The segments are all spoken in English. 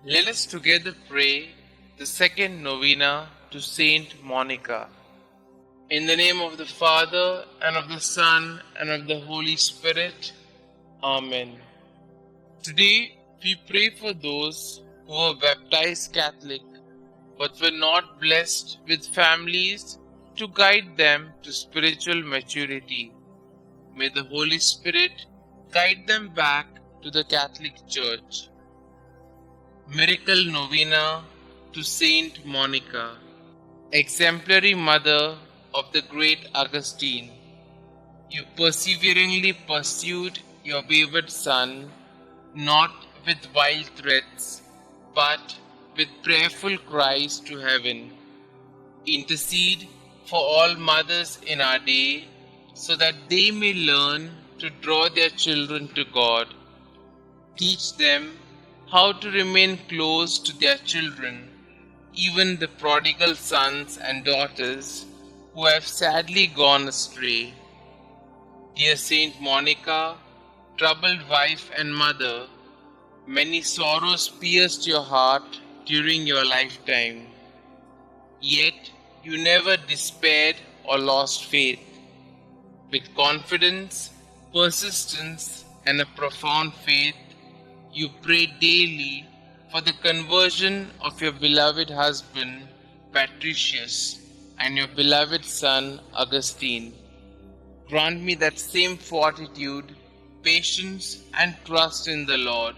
Let us together pray the second novena to Saint Monica. In the name of the Father, and of the Son, and of the Holy Spirit. Amen. Today we pray for those who were baptized Catholic but were not blessed with families to guide them to spiritual maturity. May the Holy Spirit guide them back to the Catholic Church. Miracle Novena to Saint Monica, exemplary mother of the great Augustine. You perseveringly pursued your wayward son, not with wild threats, but with prayerful cries to heaven. Intercede for all mothers in our day, so that they may learn to draw their children to God. Teach them how to remain close to their children, even the prodigal sons and daughters who have sadly gone astray. Dear Saint Monica, troubled wife and mother, many sorrows pierced your heart during your lifetime. Yet you never despaired or lost faith. With confidence, persistence, and a profound faith, you prayed daily for the conversion of your beloved husband, Patricius, and your beloved son, Augustine. Grant me that same fortitude, patience, and trust in the Lord.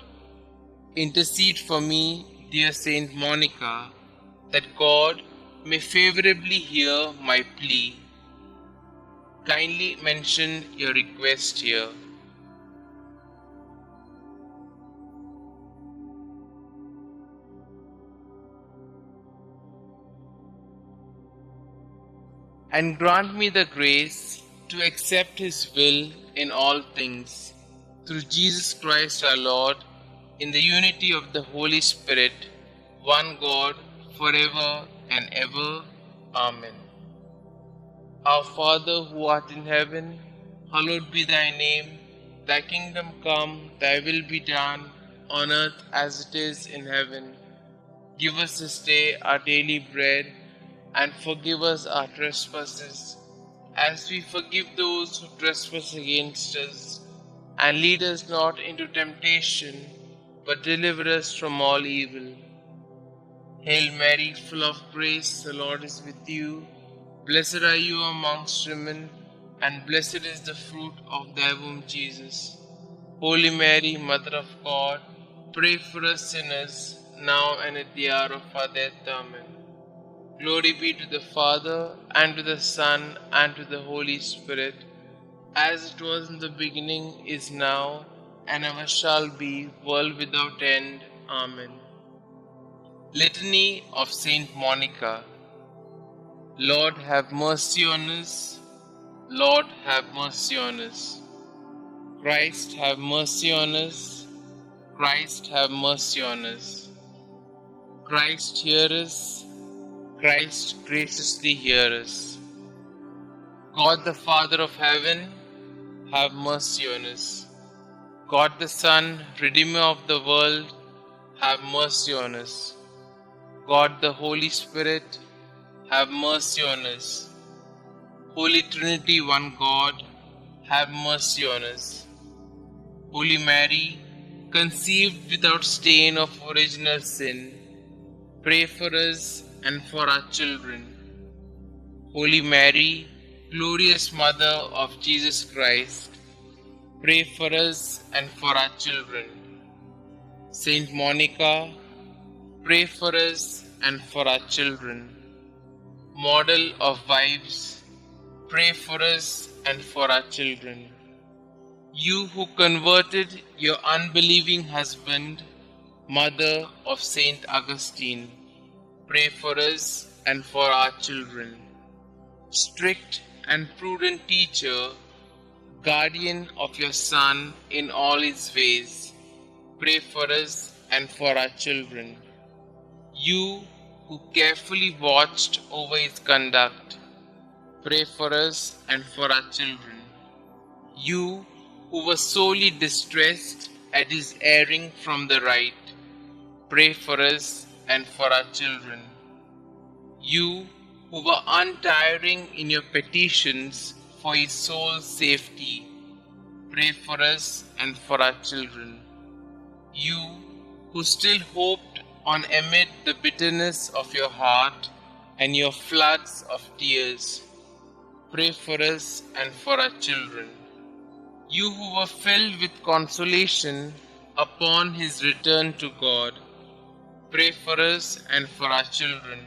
Intercede for me, dear Saint Monica, that God may favorably hear my plea. Kindly mention your request here. And grant me the grace to accept His will in all things, through Jesus Christ our Lord, in the unity of the Holy Spirit, one God, forever and ever. Amen. Our Father who art in heaven, hallowed be thy name. Thy kingdom come, thy will be done, on earth as it is in heaven. Give us this day our daily bread, and forgive us our trespasses, as we forgive those who trespass against us. And lead us not into temptation, but deliver us from all evil. Hail Mary, full of grace, the Lord is with you. Blessed are you amongst women, and blessed is the fruit of thy womb, Jesus. Holy Mary, Mother of God, pray for us sinners, now and at the hour of our death. Amen. Glory be to the Father, and to the Son, and to the Holy Spirit, as it was in the beginning, is now, and ever shall be, world without end. Amen. Litany of Saint Monica. Lord, have mercy on us. Lord, have mercy on us. Christ, have mercy on us. Christ, have mercy on us. Christ, hear us. Christ, graciously hear us. God the Father of heaven, have mercy on us. God the Son, Redeemer of the world, have mercy on us. God the Holy Spirit, have mercy on us. Holy Trinity, one God, have mercy on us. Holy Mary, conceived without stain of original sin, pray for us and for our children. Holy Mary, glorious Mother of Jesus Christ, pray for us and for our children. Saint Monica, pray for us and for our children. Model of wives, pray for us and for our children. You who converted your unbelieving husband, Mother of Saint Augustine, pray for us and for our children. Strict and prudent teacher, guardian of your Son in all his ways, pray for us and for our children. You who carefully watched over his conduct, pray for us and for our children. You who were sorely distressed at his erring from the right, pray for us and for our children. You who were untiring in your petitions for his soul's safety, pray for us and for our children. You who still hoped on amid the bitterness of your heart and your floods of tears, pray for us and for our children. You who were filled with consolation upon his return to God, pray for us and for our children.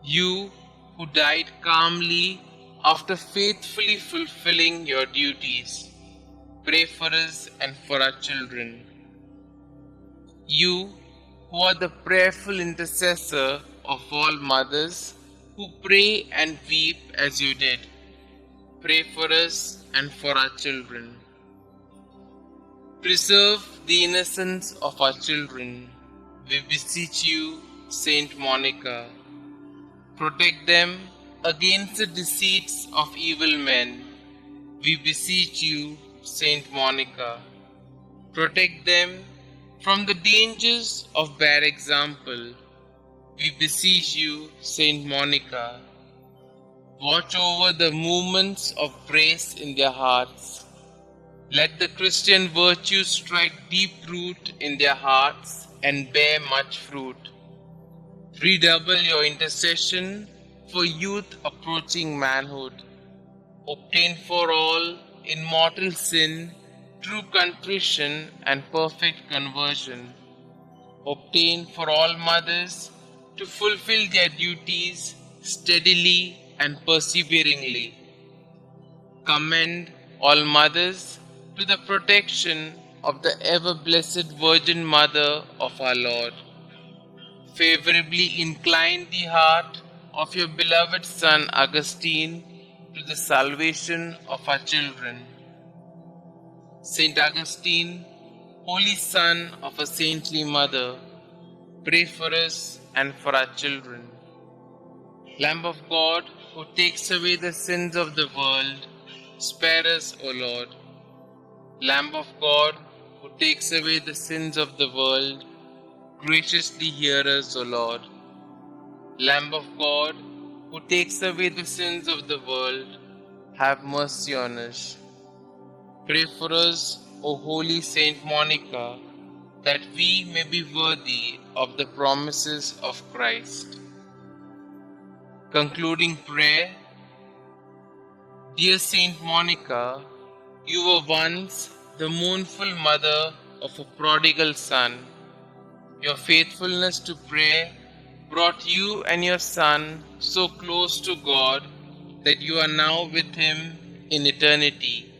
You who died calmly after faithfully fulfilling your duties, pray for us and for our children. You who are the prayerful intercessor of all mothers who pray and weep as you did, pray for us and for our children. Preserve the innocence of our children, we beseech you, Saint Monica. Protect them against the deceits of evil men, we beseech you, Saint Monica. Protect them from the dangers of bad example, we beseech you, Saint Monica. Watch over the movements of praise in their hearts. Let the Christian virtues strike deep root in their hearts and bear much fruit. Redouble your intercession for youth approaching manhood. Obtain for all in mortal sin true contrition and perfect conversion. Obtain for all mothers to fulfill their duties steadily and perseveringly. Commend all mothers to the protection of the ever-blessed Virgin Mother of our Lord. Favorably incline the heart of your beloved son Augustine to the salvation of our children. Saint Augustine, holy son of a saintly mother, pray for us and for our children. Lamb of God, who takes away the sins of the world, spare us, O Lord. Lamb of God, who takes away the sins of the world, graciously hear us, O Lord. Lamb of God, who takes away the sins of the world, have mercy on us. Pray for us, O holy Saint Monica, that we may be worthy of the promises of Christ. Concluding prayer. Dear Saint Monica, you were once the mournful mother of a prodigal son. Your faithfulness to prayer brought you and your son so close to God that you are now with him in eternity.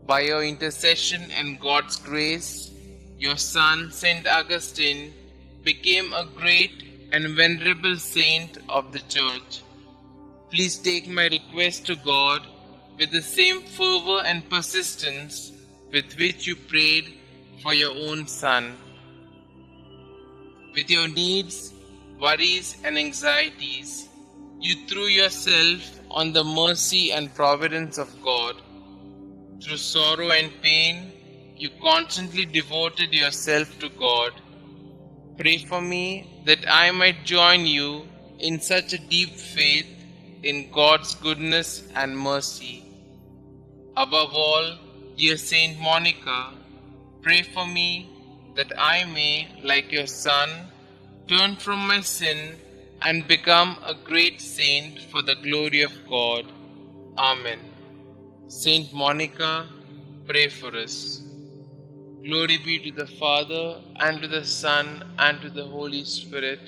By your intercession and God's grace, your son, Saint Augustine, became a great and venerable saint of the Church. Please take my request to God with the same fervor and persistence with which you prayed for your own son. With your needs, worries, and anxieties, you threw yourself on the mercy and providence of God. Through sorrow and pain, you constantly devoted yourself to God. Pray for me that I might join you in such a deep faith in God's goodness and mercy. Above all, dear Saint Monica, pray for me that I may, like your son, turn from my sin and become a great saint for the glory of God. Amen. Saint Monica, pray for us. Glory be to the Father, and to the Son, and to the Holy Spirit,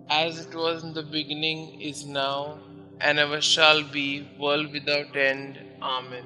as it was in the beginning, is now, and ever shall be, world without end. Amen.